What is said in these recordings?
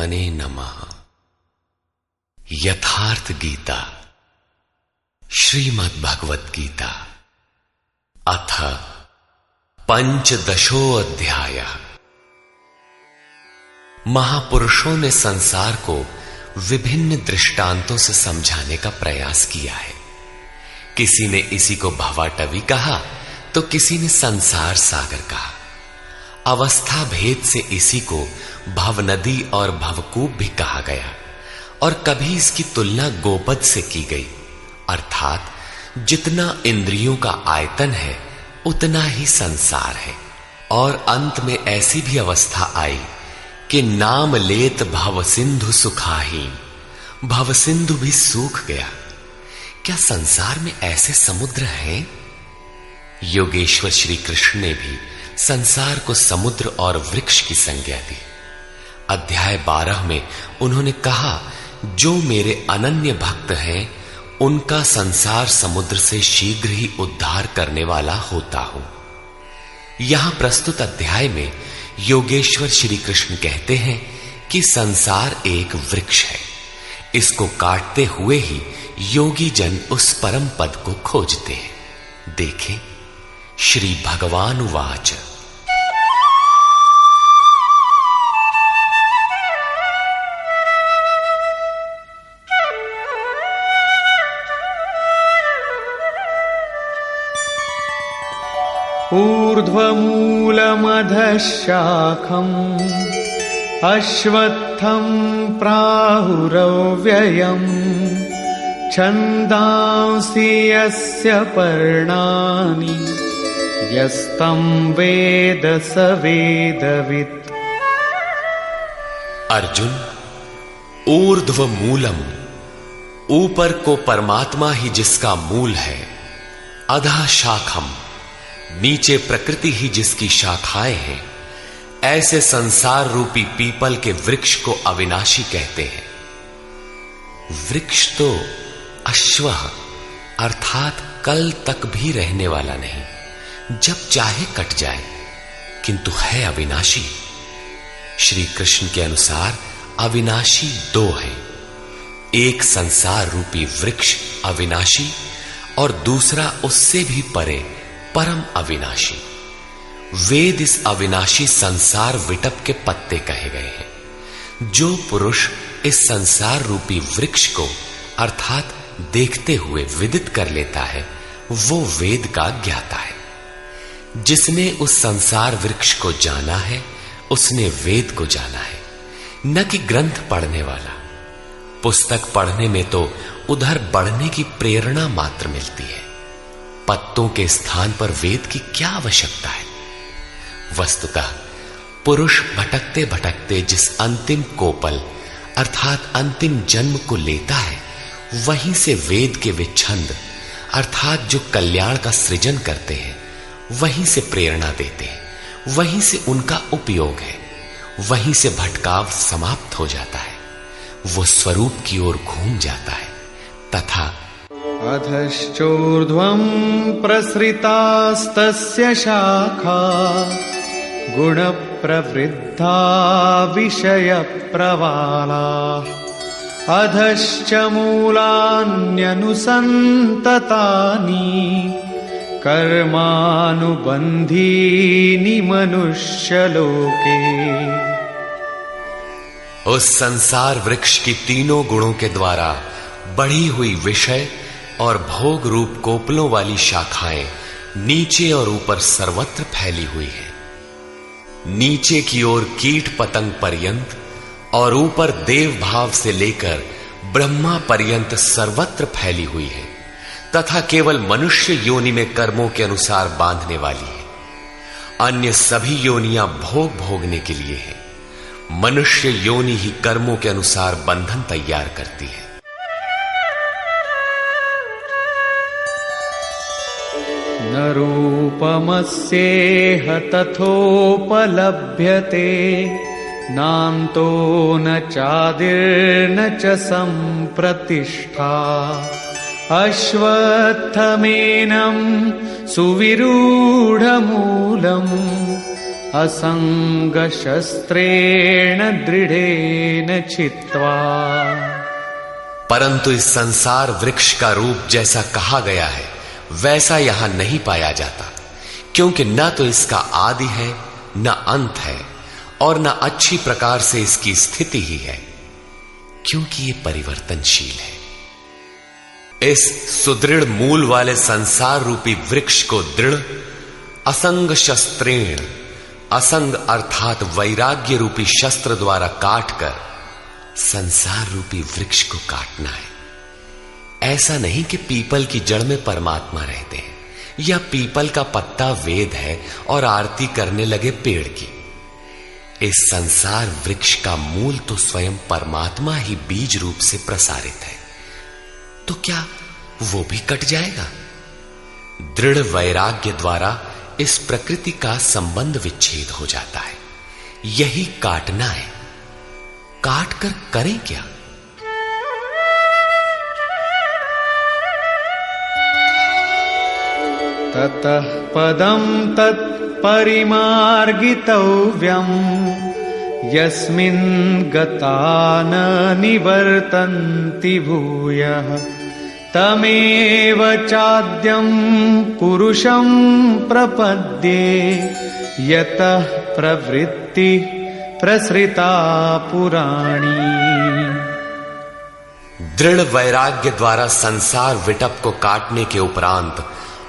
परमात्मने नमः। यथार्थ गीता श्रीमद् भगवत गीता अथ पंचदशो अध्याय। महापुरुषों ने संसार को विभिन्न दृष्टांतों से समझाने का प्रयास किया है। किसी ने इसी को भवाटवी कहा तो किसी ने संसार सागर कहा। अवस्था भेद से इसी को भवनदी और भवकूप भी कहा गया और कभी इसकी तुलना गोपद से की गई, अर्थात जितना इंद्रियों का आयतन है उतना ही संसार है। और अंत में ऐसी भी अवस्था आई कि नाम लेत भव सिंधु सुखाहीन, भव सिंधु भी सूख गया। क्या संसार में ऐसे समुद्र हैं? योगेश्वर श्री कृष्ण ने भी संसार को समुद्र और वृक्ष की संज्ञा दी। अध्याय 12 में उन्होंने कहा, जो मेरे अनन्य भक्त हैं उनका संसार समुद्र से शीघ्र ही उद्धार करने वाला होता हूं। यहां प्रस्तुत अध्याय में योगेश्वर श्री कृष्ण कहते हैं कि संसार एक वृक्ष है। इसको काटते हुए ही योगी जन उस परम पद को खोजते हैं। देखें, श्री भगवान उवाच। ऊर्ध्वमूलमधः शाखम् अश्वत्थं प्राहुरव्ययम् छन्दांसि यस्य पर्णानि यस्तं वेद स वेदवित्। अर्जुन, ऊर्ध्व मूलम, ऊपर को परमात्मा ही जिसका मूल है, अधः शाखम, नीचे प्रकृति ही जिसकी शाखाएं हैं, ऐसे संसार रूपी पीपल के वृक्ष को अविनाशी कहते हैं। वृक्ष तो अश्व अर्थात कल तक भी रहने वाला नहीं, जब चाहे कट जाए, किंतु है अविनाशी। श्री कृष्ण के अनुसार अविनाशी दो हैं, एक संसार रूपी वृक्ष अविनाशी और दूसरा उससे भी परे परम अविनाशी। वेद इस अविनाशी संसार विटप के पत्ते कहे गए हैं। जो पुरुष इस संसार रूपी वृक्ष को अर्थात देखते हुए विदित कर लेता है वो वेद का ज्ञाता है। जिसने उस संसार वृक्ष को जाना है उसने वेद को जाना है, न कि ग्रंथ पढ़ने वाला। पुस्तक पढ़ने में तो उधर बढ़ने की प्रेरणा मात्र मिलती है, पत्तों के स्थान पर वेद की क्या आवश्यकता है। वस्तुतः पुरुष भटकते भटकते जिस अंतिम कोपल अर्थात अंतिम जन्म को लेता है, वहीं से वेद के वे छंद अर्थात जो कल्याण का सृजन करते हैं वहीं से प्रेरणा देते हैं, वहीं से उनका उपयोग है, वहीं से भटकाव समाप्त हो जाता है, वो स्वरूप की ओर घूम जाता है। तथा अधश्चोर्ध्वं प्रसृतास्तस्य शाखा गुण प्रवृद्धा विषय प्रवाला अधश्च मूलान्यनुसन्ततानि कर्मानुबन्धीनि मनुष्यलोके। उस संसार वृक्ष की तीनों गुणों के द्वारा बढ़ी हुई विषय और भोग रूप कोपलों वाली शाखाएं नीचे और ऊपर सर्वत्र फैली हुई है। नीचे की ओर कीट पतंग पर्यंत और ऊपर देव भाव से लेकर ब्रह्मा पर्यंत सर्वत्र फैली हुई है, तथा केवल मनुष्य योनि में कर्मों के अनुसार बांधने वाली है। अन्य सभी योनियां भोग भोगने के लिए है। मनुष्य योनि ही कर्मों के अनुसार बंधन तैयार करती है। न रूपमस्येह तथोपलभ्यते नान्तो न चादिर्न च सम्प्रतिष्ठा अश्वत्थमेनं सुविरूढमूलम् असंग शस्त्रेण दृढ़ेन छित्त्वा। परंतु इस संसार वृक्ष का रूप जैसा कहा गया है वैसा यहां नहीं पाया जाता, क्योंकि न तो इसका आदि है न अंत है और न अच्छी प्रकार से इसकी स्थिति ही है, क्योंकि ये परिवर्तनशील है। इस सुदृढ़ मूल वाले संसार रूपी वृक्ष को दृढ़ असंग शस्त्रेण, असंग अर्थात वैराग्य रूपी शस्त्र द्वारा काटकर संसार रूपी वृक्ष को काटना है। ऐसा नहीं कि पीपल की जड़ में परमात्मा रहते हैं या पीपल का पत्ता वेद है और आरती करने लगे पेड़ की। इस संसार वृक्ष का मूल तो स्वयं परमात्मा ही बीज रूप से प्रसारित है, तो क्या वो भी कट जाएगा? दृढ़ वैराग्य द्वारा इस प्रकृति का संबंध विच्छेद हो जाता है। यही काटना है। काट कर करें क्या? ततः पदं तत्परिमार्गितव्यम् यस्मिन् गता न निवर्तन्ति भूयः तमेव चाद्यं पुरुषं प्रपद्ये यतः प्रवृत्ति प्रसृता पुराणी। दृढ़ वैराग्य द्वारा संसार विटप को काटने के उपरांत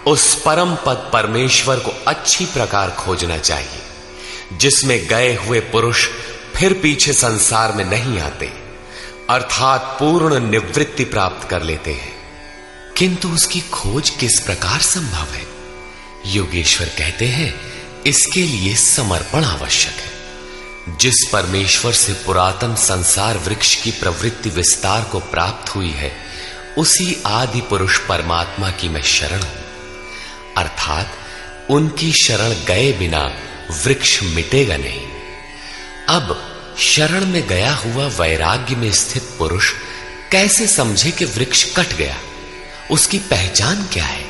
उस परम पद परमेश्वर को अच्छी प्रकार खोजना चाहिए, जिसमें गए हुए पुरुष फिर पीछे संसार में नहीं आते, अर्थात पूर्ण निवृत्ति प्राप्त कर लेते हैं। किंतु उसकी खोज किस प्रकार संभव है? योगेश्वर कहते हैं, इसके लिए समर्पण आवश्यक है। जिस परमेश्वर से पुरातन संसार वृक्ष की प्रवृत्ति विस्तार को प्राप्त हुई है, उसी आदि पुरुष परमात्मा की मैं शरण हूं, अर्थात उनकी शरण गए बिना वृक्ष मिटेगा नहीं। अब शरण में गया हुआ वैराग्य में स्थित पुरुष कैसे समझे कि वृक्ष कट गया? उसकी पहचान क्या है?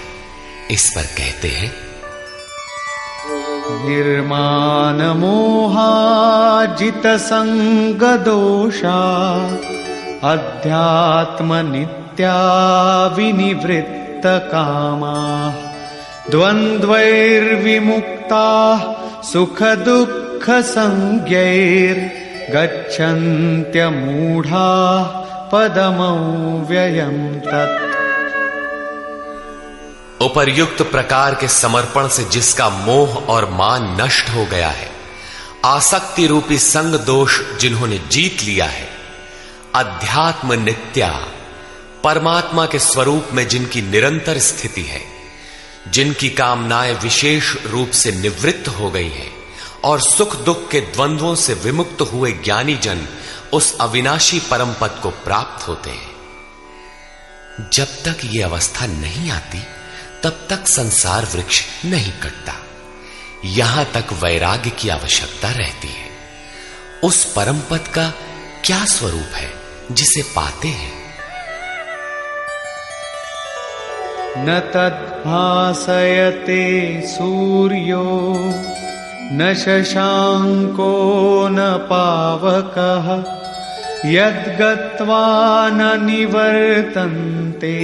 इस पर कहते हैं, निर्माण मोहाजित संग दोषा अध्यात्म नित्या विनिवृत्त कामा द्वंद्वैर्विमुक्ता सुख दुःख संज्ञैर् गच्छन्त्य मूढ़ा पदमव्ययम् तत्। उपर्युक्त प्रकार के समर्पण से जिसका मोह और मान नष्ट हो गया है, आसक्ति रूपी संग दोष जिन्होंने जीत लिया है, अध्यात्म नित्या परमात्मा के स्वरूप में जिनकी निरंतर स्थिति है, जिनकी कामनाएं विशेष रूप से निवृत्त हो गई हैं और सुख दुख के द्वंद्वों से विमुक्त हुए ज्ञानी जन उस अविनाशी परम पद को प्राप्त होते हैं। जब तक ये अवस्था नहीं आती तब तक संसार वृक्ष नहीं कटता। यहां तक वैराग्य की आवश्यकता रहती है। उस परम पद का क्या स्वरूप है जिसे पाते हैं? न तद्भासयते सूर्यो न शशांको न पावकः यद्गत्वा न निवर्तन्ते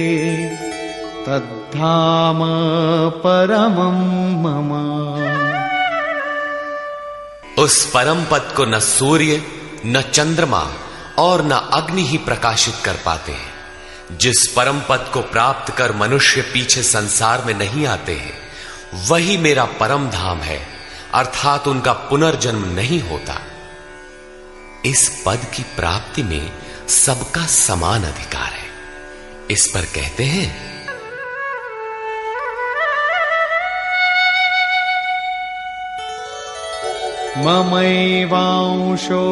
तद्धाम परमं मम। उस परम पद को न सूर्य न चंद्रमा और न अग्नि ही प्रकाशित कर पाते हैं। जिस परम पद को प्राप्त कर मनुष्य पीछे संसार में नहीं आते हैं, वही मेरा परम धाम है, अर्थात उनका पुनर्जन्म नहीं होता। इस पद की प्राप्ति में सबका समान अधिकार है। इस पर कहते हैं, ममैवांशो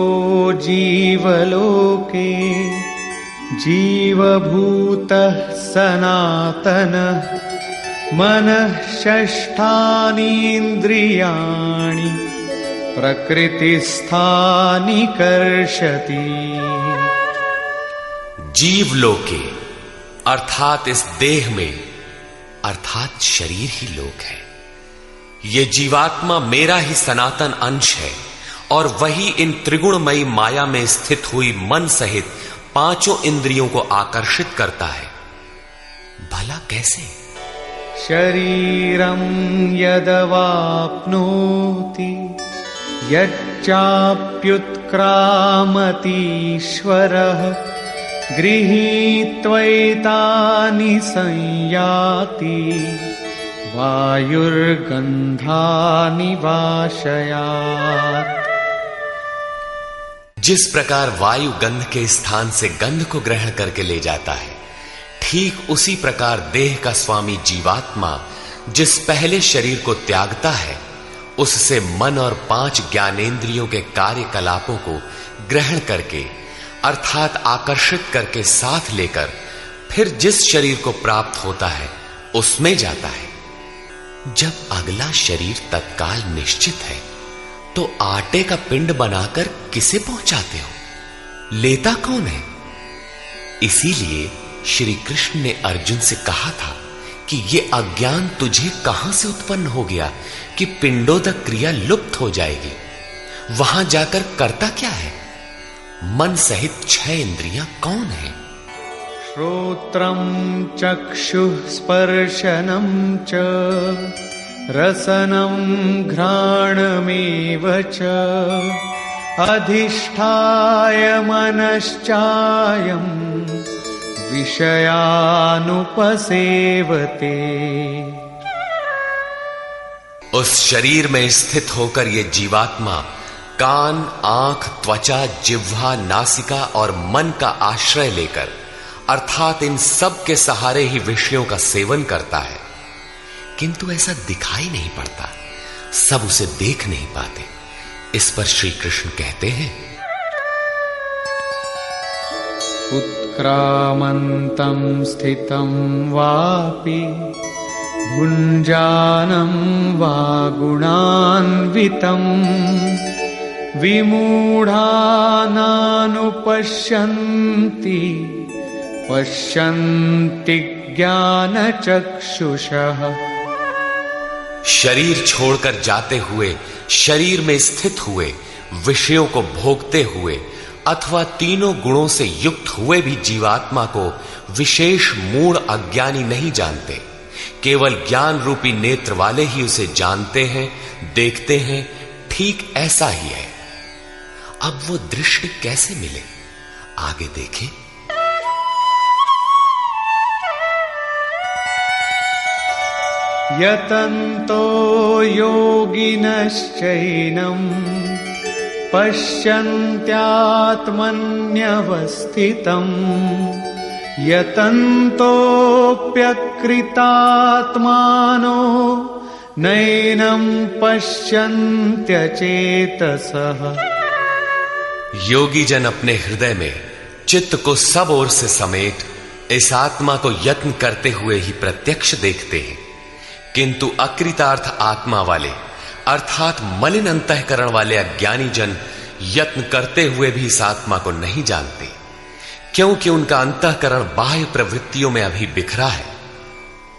जीवलोके जीवभूतः सनातनः मनः षष्ठानीन्द्रियाणि प्रकृतिस्थानि कर्षति। जीवलोके अर्थात इस देह में, अर्थात शरीर ही लोक है। ये जीवात्मा मेरा ही सनातन अंश है और वही इन त्रिगुणमयी माया में स्थित हुई मन सहित पांचों इंद्रियों को आकर्षित करता है। भला कैसे? शरीरं यदवाप्नोति यच्चाप्युत्क्रामतीश्वरः गृहीत्वैतानि संयाति वायुर्गन्धानि वाशयात्। जिस प्रकार वायु गंध के स्थान से गंध को ग्रहण करके ले जाता है, ठीक उसी प्रकार देह का स्वामी जीवात्मा जिस पहले शरीर को त्यागता है, उससे मन और 5 ज्ञानेंद्रियों के कार्यकलापों को ग्रहण करके अर्थात आकर्षित करके साथ लेकर फिर जिस शरीर को प्राप्त होता है उसमें जाता है। जब अगला शरीर तत्काल निश्चित है तो आटे का पिंड बनाकर किसे पहुंचाते हो? लेता कौन है? इसीलिए श्री कृष्ण ने अर्जुन से कहा था कि ये अज्ञान तुझे कहां से उत्पन्न हो गया कि पिंडोदक क्रिया लुप्त हो जाएगी। वहां जाकर करता क्या है? मन सहित 6 इंद्रियां कौन है? श्रोत्रं चक्षुः स्पर्शनं च रसनं घ्राणमेव च अधिष्ठाय मनश्चायं विषयानुपसेवते। उस शरीर में स्थित होकर ये जीवात्मा कान, आंख, त्वचा, जिह्वा, नासिका और मन का आश्रय लेकर अर्थात इन सब के सहारे ही विषयों का सेवन करता है, किंतु ऐसा दिखाई नहीं पड़ता, सब उसे देख नहीं पाते। इस पर श्री कृष्ण कहते हैं, उत्क्रामन्तं स्थितं वापि भुञ्जानं वा गुणान्वितं विमूढानानुपश्यन्ति पश्यन्ति ज्ञानचक्षुषः। शरीर छोड़कर जाते हुए, शरीर में स्थित हुए, विषयों को भोगते हुए अथवा तीनों गुणों से युक्त हुए भी जीवात्मा को विशेष मूढ़ अज्ञानी नहीं जानते। केवल ज्ञान रूपी नेत्र वाले ही उसे जानते हैं, देखते हैं। ठीक ऐसा ही है। अब वो दृष्टि कैसे मिले? आगे देखें। यतन्तो योगिनश्चैनं पश्यन्त्यात्मन्यवस्थितं यतन्तोऽप्यकृतात्मानो नैनं पश्यन्त्यचेतसः। योगी जन अपने हृदय में चित्त को सब ओर से समेट इस आत्मा को यत्न करते हुए ही प्रत्यक्ष देखते हैं, किंतु अकृतार्थ आत्मा वाले अर्थात मलिन अंतःकरण वाले अज्ञानी जन यत्न करते हुए भी इस आत्मा को नहीं जानते, क्योंकि उनका अंतःकरण बाह्य प्रवृत्तियों में अभी बिखरा है।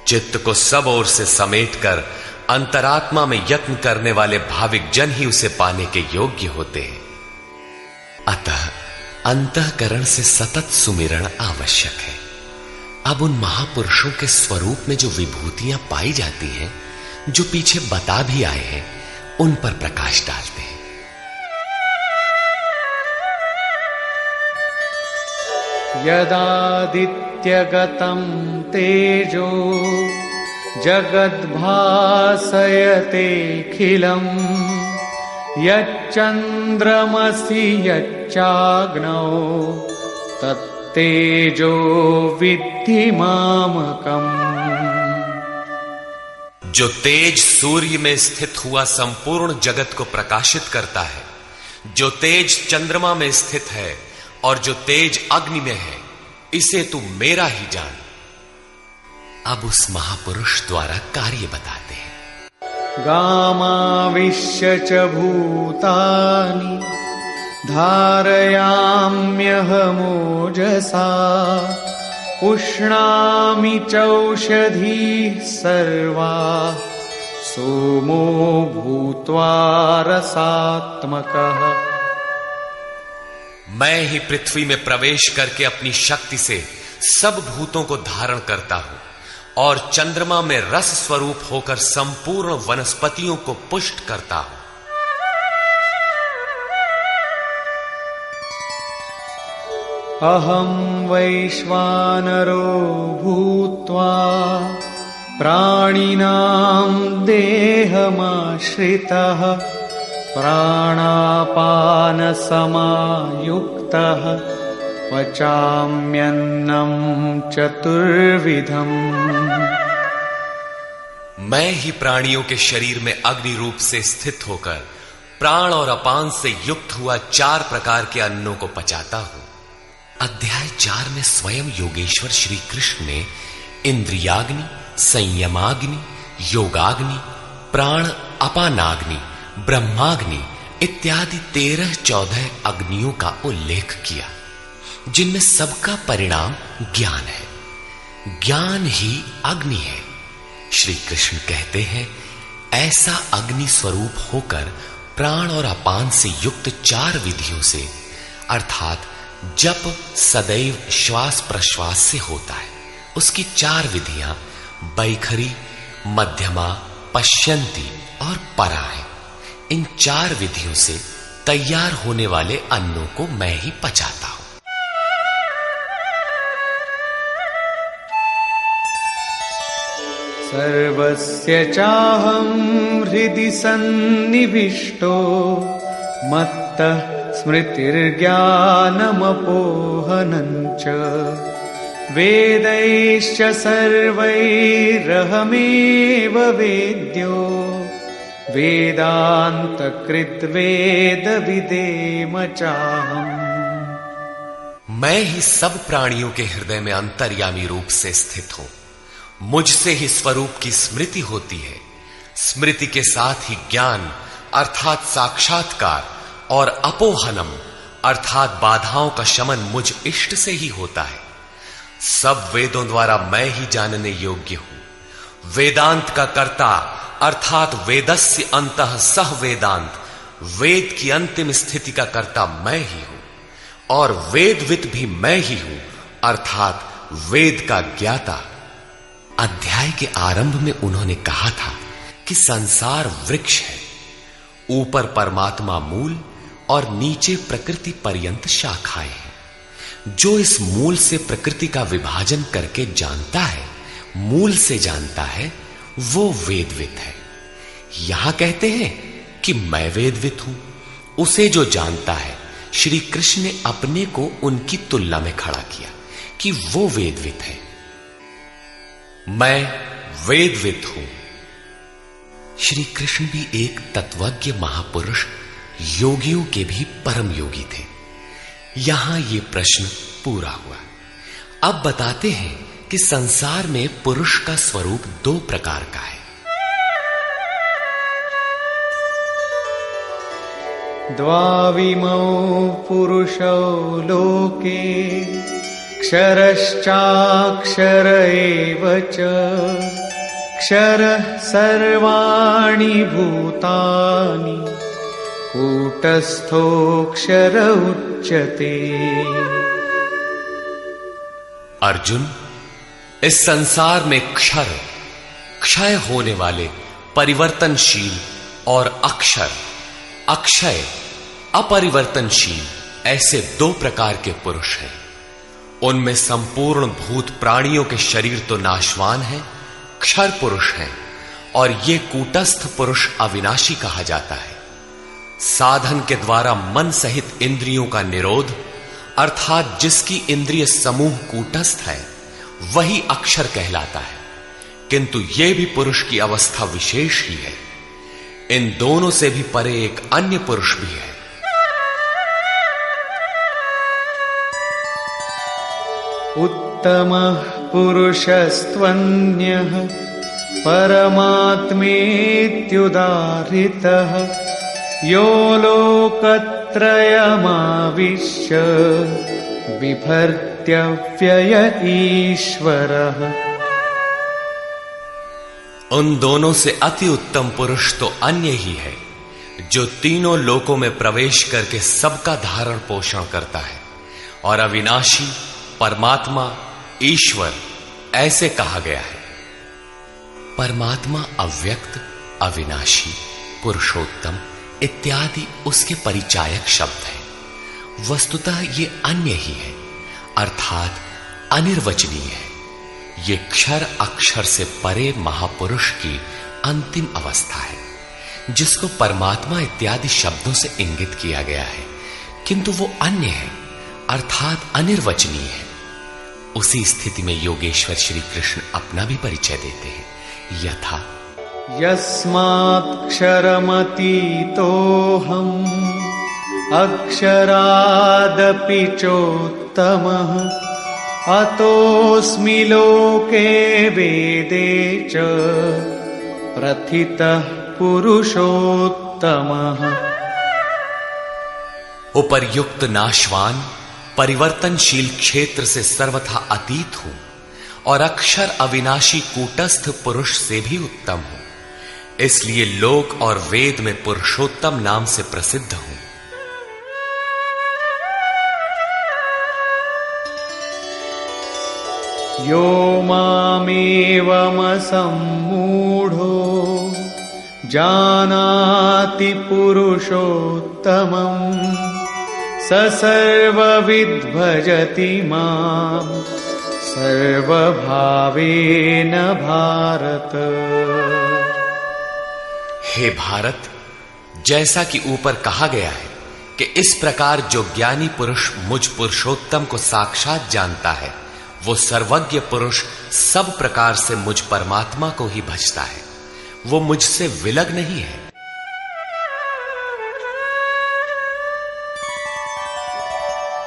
चित्त को सब ओर से समेटकर अंतरात्मा में यत्न करने वाले भाविक जन ही उसे पाने के योग्य होते हैं। अतः अंतःकरण से सतत सुमिरण आवश्यक है। अब उन महापुरुषों के स्वरूप में जो विभूतियां पाई जाती हैं, जो पीछे बता भी आए हैं, उन पर प्रकाश डालते हैं। यदादित्यगतं तेजो जगद्भासयतेऽखिलम् यच्चन्द्रमसि यच्चाग्नौ तत्तेजो विद्धि मामकम्। जो तेज सूर्य में स्थित हुआ संपूर्ण जगत को प्रकाशित करता है, जो तेज चंद्रमा में स्थित है और जो तेज अग्नि में है, इसे तू मेरा ही जान। अब उस महापुरुष द्वारा कार्य बताते हैं। गामाविश्य च भूतानि धारयाम्यहमोजसा उष्णामि चौषधीः सर्वा सोमो भूत्वा रसात्मकः। मैं ही पृथ्वी में प्रवेश करके अपनी शक्ति से सब भूतों को धारण करता हूं और चंद्रमा में रस स्वरूप होकर संपूर्ण वनस्पतियों को पुष्ट करता हूं। अहं वैश्वानरो भूत्वा प्राणिनां देहमाश्रितः प्राणापानसमायुक्तः पचाम्यन्नं चतुर्विधम्। मैं ही प्राणियों के शरीर में अग्नि रूप से स्थित होकर प्राण और अपान से युक्त हुआ 4 प्रकार के अन्नों को पचाता हूं। अध्याय 4 में स्वयं योगेश्वर श्री कृष्ण ने इंद्रियाग्नि, संयमाग्नि, योगाग्नि, प्राण अपानाग्नि, ब्रह्माग्नि इत्यादि 13-14 अग्नियों का उल्लेख किया, जिनमें सबका परिणाम ज्ञान है। ज्ञान ही अग्नि है। श्री कृष्ण कहते हैं, ऐसा अग्नि स्वरूप होकर प्राण और अपान से युक्त 4 विधियों से अर्थात जप सदैव श्वास प्रश्वास से होता है, उसकी 4 विधियां बैखरी, मध्यमा, पश्यंती और परा है। इन 4 विधियों से तैयार होने वाले अन्नों को मैं ही पचाता हूं। सर्वस्य चाहं हृदि सन्निविष्टो मत्तः स्मृतिर्ज्ञानमपोहनं च वेदैश्च सर्वैरहमेव वेद्यो वेदान्तकृद्वेदविदेम चाहम्। मैं ही सब प्राणियों के हृदय में अंतर्यामी रूप से स्थित हूं। मुझसे ही स्वरूप की स्मृति होती है। स्मृति के साथ ही ज्ञान अर्थात साक्षात्कार और अपोहनम अर्थात बाधाओं का शमन मुझ इष्ट से ही होता है। सब वेदों द्वारा मैं ही जानने योग्य हूं। वेदांत का कर्ता अर्थात वेदस्य अंतः सह वेदांत, वेद की अंतिम स्थिति का कर्ता मैं ही हूं और वेदविद भी मैं ही हूं अर्थात वेद का ज्ञाता। अध्याय के आरंभ में उन्होंने कहा था कि संसार वृक्ष है, ऊपर परमात्मा मूल और नीचे प्रकृति पर्यंत शाखाएं हैं। जो इस मूल से प्रकृति का विभाजन करके जानता है, मूल से जानता है, वो वेदविद है। यहां कहते हैं कि मैं वेदविद हूं। उसे जो जानता है, श्री कृष्ण ने अपने को उनकी तुलना में खड़ा किया कि वो वेदविद है। मैं वेदविद हूं। श्री कृष्ण भी एक तत्वज्ञ महापुरुष, योगियों के भी परम योगी थे। यहां ये प्रश्न पूरा हुआ। अब बताते हैं कि संसार में पुरुष का स्वरूप 2 प्रकार का है। द्वाविमौ पुरुषौ लोके क्षरश्चाक्षर एव च क्षरः सर्वाणि भूतानि कूटस्थोऽक्षर उच्यते। अर्जुन, इस संसार में क्षर, क्षय होने वाले, परिवर्तनशील और अक्षर, अक्षय, अपरिवर्तनशील, ऐसे 2 प्रकार के पुरुष हैं। उनमें संपूर्ण भूत प्राणियों के शरीर तो नाशवान है, क्षर पुरुष हैं, और ये कूटस्थ पुरुष अविनाशी कहा जाता है। साधन के द्वारा मन सहित इंद्रियों का निरोध अर्थात जिसकी इंद्रिय समूह कूटस्थ है, वही अक्षर कहलाता है। किंतु यह भी पुरुष की अवस्था विशेष ही है। इन दोनों से भी परे एक अन्य पुरुष भी है। उत्तमः पुरुषस्त्वन्यः परमात्मेत्युदाहृतः यो लोकत्रयमाविश्य बिभर्त्यव्यय ईश्वरः। उन दोनों से अति उत्तम पुरुष तो अन्य ही है, जो तीनों लोकों में प्रवेश करके सबका धारण पोषण करता है। और अविनाशी, परमात्मा, ईश्वर ऐसे कहा गया है। परमात्मा अव्यक्त, अविनाशी, पुरुषोत्तम इत्यादि उसके परिचायक शब्द हैं। वस्तुतः ये अन्य ही है, अर्थात अनिर्वचनीय है। ये क्षर अक्षर से परे महापुरुष की अंतिम अवस्था है, जिसको परमात्मा इत्यादि शब्दों से इंगित किया गया है, किंतु वो अन्य है, अर्थात अनिर्वचनीय है। उसी स्थिति में योगेश्वर श्री कृष्ण अपना भी परिचय देते हैं, यथा यस्मात्क्षरमतीतोऽहम् अक्षरादपि चोत्तमः अतोऽस्मि लोके वेदे च प्रथितः पुरुषोत्तमः। उपर्युक्त नाशवान परिवर्तनशील क्षेत्र से सर्वथा अतीत हूं और अक्षर अविनाशी कूटस्थ पुरुष से भी उत्तम हूं, इसलिए लोक और वेद में पुरुषोत्तम नाम से प्रसिद्ध हूं। यो मामेवमसम्मूढो जानाति पुरुषोत्तमम् स सर्वविद् भजति माम् सर्वभावेन भारत। हे भारत, जैसा कि ऊपर कहा गया है कि इस प्रकार जो ज्ञानी पुरुष मुझ पुरुषोत्तम को साक्षात जानता है, वो सर्वज्ञ पुरुष सब प्रकार से मुझ परमात्मा को ही भजता है। वो मुझसे विलग नहीं है।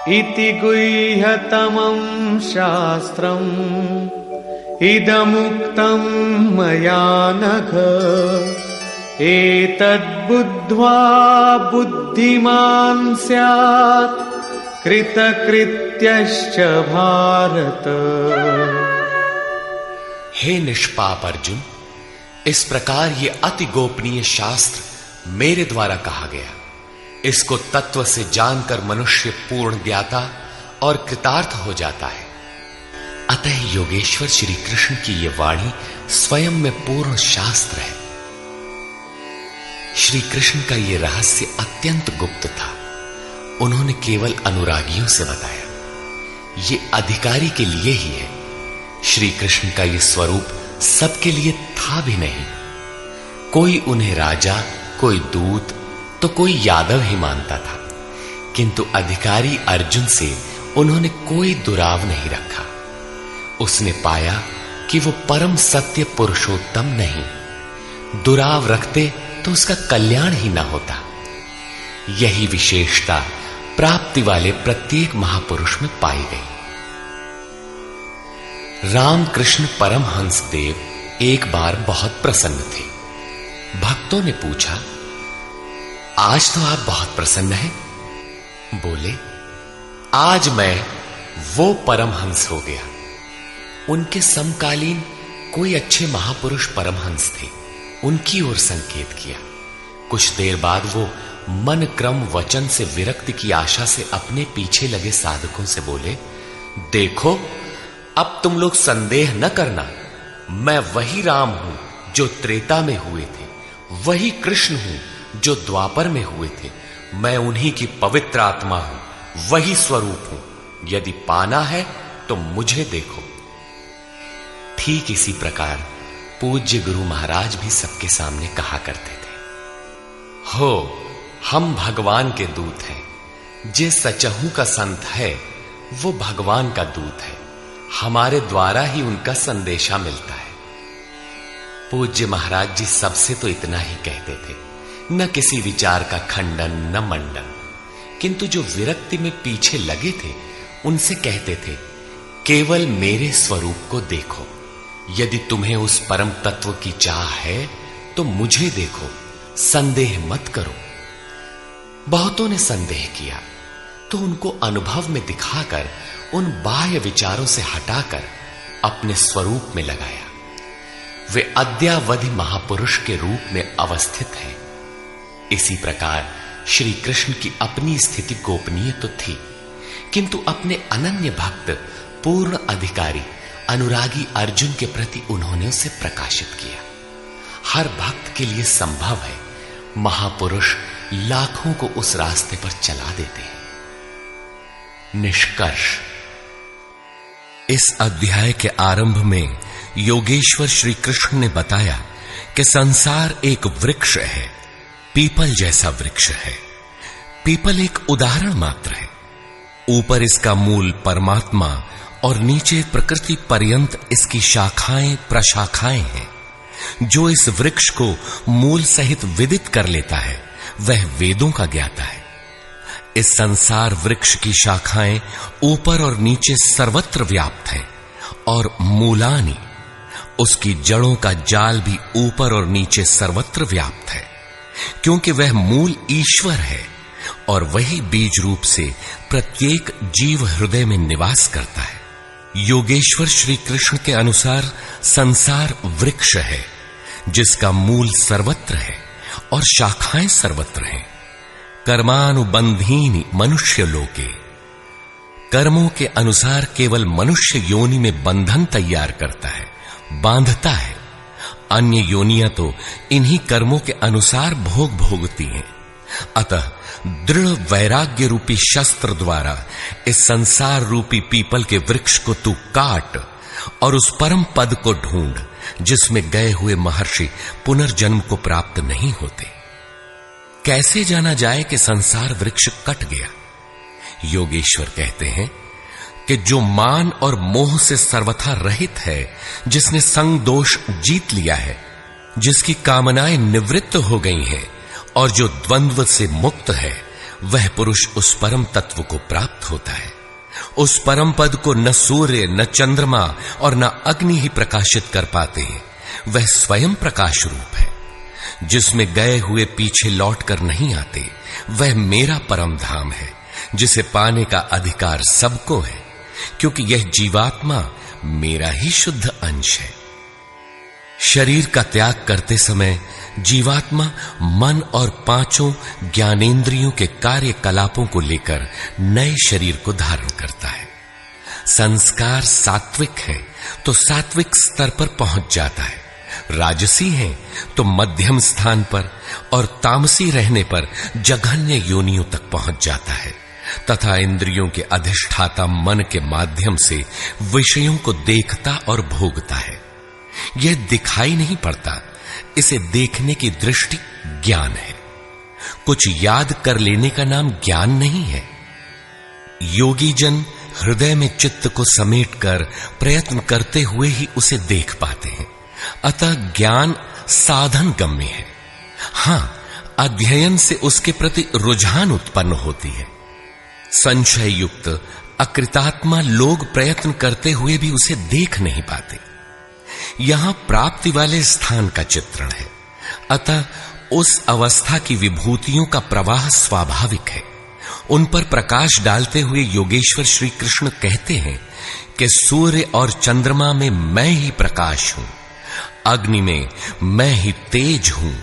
इति गुह्यतमं शास्त्रम् इदमुक्तं मया नघ एतद्बुद्ध्वा बुद्धिमान् स्यात् कृतकृत्यश्च भारत। हे निष्पाप अर्जुन, इस प्रकार ये अति गोपनीय शास्त्र मेरे द्वारा कहा गया। इसको तत्व से जानकर मनुष्य पूर्ण ज्ञाता और कृतार्थ हो जाता है। अतः योगेश्वर श्री कृष्ण की ये वाणी स्वयं में पूर्ण शास्त्र है। श्री कृष्ण का ये रहस्य अत्यंत गुप्त था। उन्होंने केवल अनुरागियों से बताया। ये अधिकारी के लिए ही है। श्री कृष्ण का ये स्वरूप सबके लिए था भी नहीं। कोई उन्हें राजा, कोई दूत, तो कोई यादव ही मानता था, किंतु अधिकारी अर्जुन से उन्होंने कोई दुराव नहीं रखा। उसने पाया कि वो परम सत्य पुरुषोत्तम नहीं। दुराव रखते तो उसका कल्याण ही ना होता। यही विशेषता प्राप्ति वाले प्रत्येक महापुरुष में पाई गई। रामकृष्ण परमहंस देव एक बार बहुत प्रसन्न थे। भक्तों ने पूछा, आज तो आप बहुत प्रसन्न हैं? बोले, आज मैं वो परमहंस हो गया। उनके समकालीन कोई अच्छे महापुरुष परमहंस थे, उनकी ओर संकेत किया। कुछ देर बाद वो मन क्रम वचन से विरक्ति की आशा से अपने पीछे लगे साधकों से बोले, देखो, अब तुम लोग संदेह न करना, मैं वही राम हूं जो त्रेता में हुए थे, वही कृष्ण हूं जो द्वापर में हुए थे। मैं उन्हीं की पवित्र आत्मा हूं, वही स्वरूप हूं। यदि पाना है तो मुझे देखो। ठीक इसी प्रकार पूज्य गुरु महाराज भी सबके सामने कहा करते थे, हो, हम भगवान के दूत हैं। जे सचहू का संत है वो भगवान का दूत है। हमारे द्वारा ही उनका संदेशा मिलता है। पूज्य महाराज जी सबसे तो इतना ही कहते थे, न किसी विचार का खंडन न मंडन, किंतु जो विरक्ति में पीछे लगे थे उनसे कहते थे, केवल मेरे स्वरूप को देखो। यदि तुम्हें उस परम तत्व की चाह है तो मुझे देखो, संदेह मत करो। बहुतों ने संदेह किया तो उनको अनुभव में दिखाकर उन बाह्य विचारों से हटाकर अपने स्वरूप में लगाया। वे अद्यावधि महापुरुष के रूप में अवस्थित हैं। इसी प्रकार श्री कृष्ण की अपनी स्थिति गोपनीय तो थी, किंतु अपने अनन्य भक्त पूर्ण अधिकारी अनुरागी अर्जुन के प्रति उन्होंने उसे प्रकाशित किया। हर भक्त के लिए संभव है, महापुरुष लाखों को उस रास्ते पर चला देते हैं। निष्कर्ष, इस अध्याय के आरंभ में योगेश्वर श्री कृष्ण ने बताया कि संसार एक वृक्ष है, पीपल जैसा वृक्ष है। पीपल एक उदाहरण मात्र है। ऊपर इसका मूल परमात्मा और नीचे प्रकृति पर्यंत इसकी शाखाएं प्रशाखाएं हैं। जो इस वृक्ष को मूल सहित विदित कर लेता है वह वेदों का ज्ञाता है। इस संसार वृक्ष की शाखाएं ऊपर और नीचे सर्वत्र व्याप्त हैं और मूलानि, उसकी जड़ों का जाल भी ऊपर और नीचे सर्वत्र व्याप्त है, क्योंकि वह मूल ईश्वर है और वही बीज रूप से प्रत्येक जीव हृदय में निवास करता है। योगेश्वर श्री कृष्ण के अनुसार संसार वृक्ष है जिसका मूल सर्वत्र है और शाखाएं सर्वत्र हैं। कर्मानुबंधीनि मनुष्य लोके, कर्मों के अनुसार केवल मनुष्य योनि में बंधन तैयार करता है, बांधता है। अन्य योनियां तो इन्हीं कर्मों के अनुसार भोग भोगती हैं। अतः दृढ़ वैराग्य रूपी शस्त्र द्वारा इस संसार रूपी पीपल के वृक्ष को तू काट और उस परम पद को ढूंढ जिसमें गए हुए महर्षि पुनर्जन्म को प्राप्त नहीं होते। कैसे जाना जाए कि संसार वृक्ष कट गया? योगेश्वर कहते हैं कि जो मान और मोह से सर्वथा रहित है, जिसने संग दोष जीत लिया है, जिसकी कामनाएं निवृत्त हो गई हैं और जो द्वंद्व से मुक्त है, वह पुरुष उस परम तत्व को प्राप्त होता है। उस परम पद को न सूर्य, न चंद्रमा और न अग्नि ही प्रकाशित कर पाते हैं। वह स्वयं प्रकाश रूप है, जिसमें गए हुए पीछे लौटकर नहीं आते। वह मेरा परम धाम है, जिसे पाने का अधिकार सबको है, क्योंकि यह जीवात्मा मेरा ही शुद्ध अंश है। शरीर का त्याग करते समय जीवात्मा मन और पांचों ज्ञानेंद्रियों के कार्यकलापों को लेकर नए शरीर को धारण करता है। संस्कार सात्विक है तो सात्विक स्तर पर पहुंच जाता है, राजसी है तो मध्यम स्थान पर और तामसी रहने पर जघन्य योनियों तक पहुंच जाता है तथा इंद्रियों के अधिष्ठाता मन के माध्यम से विषयों को देखता और भोगता है। यह दिखाई नहीं पड़ता, इसे देखने की दृष्टि ज्ञान है। कुछ याद कर लेने का नाम ज्ञान नहीं है। योगी जन हृदय में चित्त को समेटकर प्रयत्न करते हुए ही उसे देख पाते हैं। अतः ज्ञान साधन गम्य है। हां, अध्ययन से उसके प्रति रुझान उत्पन्न होती है। संशय युक्त अकृतात्मा लोग प्रयत्न करते हुए भी उसे देख नहीं पाते। यहां प्राप्ति वाले स्थान का चित्रण है। अतः उस अवस्था की विभूतियों का प्रवाह स्वाभाविक है। उन पर प्रकाश डालते हुए योगेश्वर श्री कृष्ण कहते हैं कि सूर्य और चंद्रमा में मैं ही प्रकाश हूं, अग्नि में मैं ही तेज हूं,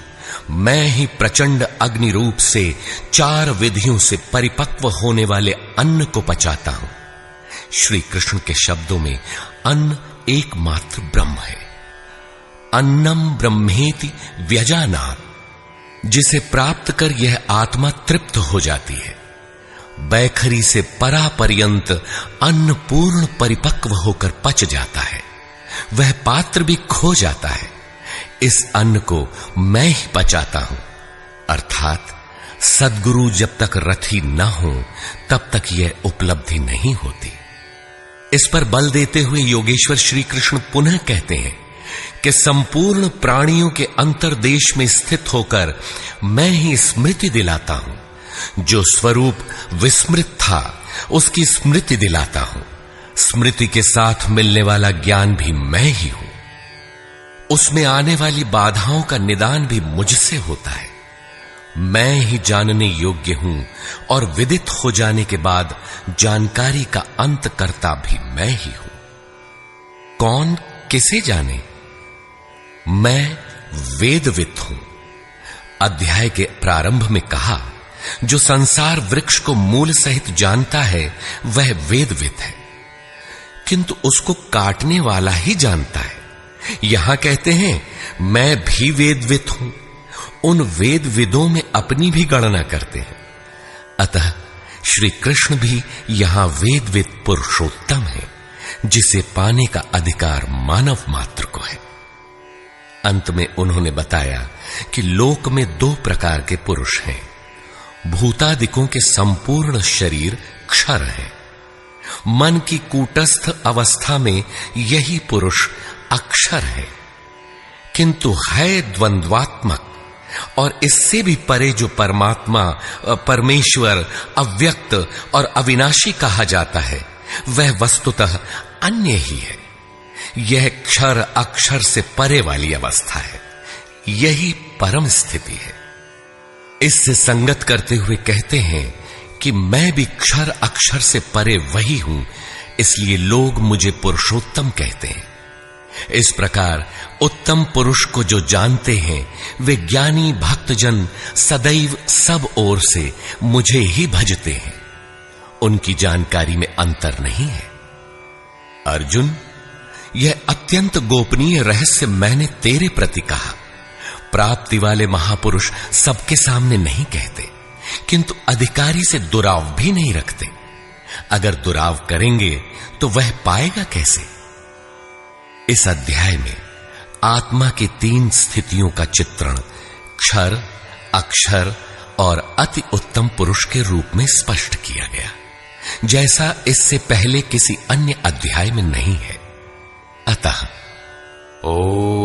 मैं ही प्रचंड अग्नि रूप से 4 विधियों से परिपक्व होने वाले अन्न को पचाता हूं। श्री कृष्ण के शब्दों में अन्न एकमात्र ब्रह्म है। अन्नम ब्रह्मेति व्यजानात्, जिसे प्राप्त कर यह आत्मा तृप्त हो जाती है। बैखरी से परापर्यंत अन्न पूर्ण परिपक्व होकर पच जाता है, वह पात्र भी खो जाता है। इस अन्न को मैं ही पचाता हूं, अर्थात सद्गुरु जब तक रथी न हो तब तक यह उपलब्धि नहीं होती। इस पर बल देते हुए योगेश्वर श्री कृष्ण पुनः कहते हैं कि संपूर्ण प्राणियों के अंतर्देश में स्थित होकर मैं ही स्मृति दिलाता हूं। जो स्वरूप विस्मृत था उसकी स्मृति दिलाता हूं। स्मृति के साथ मिलने वाला ज्ञान भी मैं ही हूं। उसमें आने वाली बाधाओं का निदान भी मुझसे होता है। मैं ही जानने योग्य हूं और विदित हो जाने के बाद जानकारी का अंत करता भी मैं ही हूं। कौन किसे जाने? मैं वेदविद हूं। अध्याय के प्रारंभ में कहा, जो संसार वृक्ष को मूल सहित जानता है वह वेदविद है, किंतु उसको काटने वाला ही जानता है। यहां कहते हैं मैं भी वेदविद हूं। उन वेदविदों में अपनी भी गणना करते हैं। अतः श्री कृष्ण भी यहां वेदविद पुरुषोत्तम है, जिसे पाने का अधिकार मानव मात्र को है। अंत में उन्होंने बताया कि लोक में 2 प्रकार के पुरुष हैं। भूतादिकों के संपूर्ण शरीर क्षर है। मन की कूटस्थ अवस्था में यही पुरुष अक्षर है, किंतु है द्वंद्वात्मक और इससे भी परे जो परमात्मा, परमेश्वर, अव्यक्त और अविनाशी कहा जाता है, वह वस्तुतः अन्य ही है। यह क्षर अक्षर से परे वाली अवस्था है। यही परम स्थिति है। इससे संगत करते हुए कहते हैं कि मैं भी क्षर अक्षर से परे वही हूं, इसलिए लोग मुझे पुरुषोत्तम कहते हैं। इस प्रकार उत्तम पुरुष को जो जानते हैं, वे ज्ञानी भक्तजन सदैव सब ओर से मुझे ही भजते हैं। उनकी जानकारी में अंतर नहीं है। अर्जुन, यह अत्यंत गोपनीय रहस्य मैंने तेरे प्रति कहा। प्राप्ति वाले महापुरुष सबके सामने नहीं कहते, किंतु अधिकारी से दुराव भी नहीं रखते। अगर दुराव करेंगे तो वह पाएगा कैसे? इस अध्याय में आत्मा की 3 स्थितियों का चित्रण क्षर, अक्षर और अति उत्तम पुरुष के रूप में स्पष्ट किया गया, जैसा इससे पहले किसी अन्य अध्याय में नहीं है। अतः ओम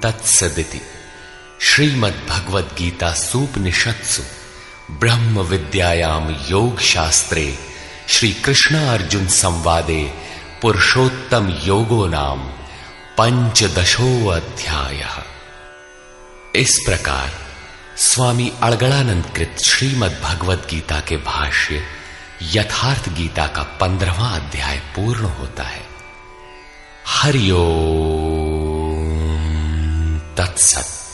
तत्सदिति श्रीमद्भगवद गीता सूपनिषत्सु ब्रह्म विद्यायाम योग शास्त्रे श्री कृष्ण अर्जुन संवादे पुरुषोत्तम योगो नाम 15 अध्यायः। इस प्रकार स्वामी अड़गड़ानंद कृत श्रीमद् भगवद गीता के भाष्य यथार्थ गीता का 15वां अध्याय पूर्ण होता है। हरि ओम तत्सत्।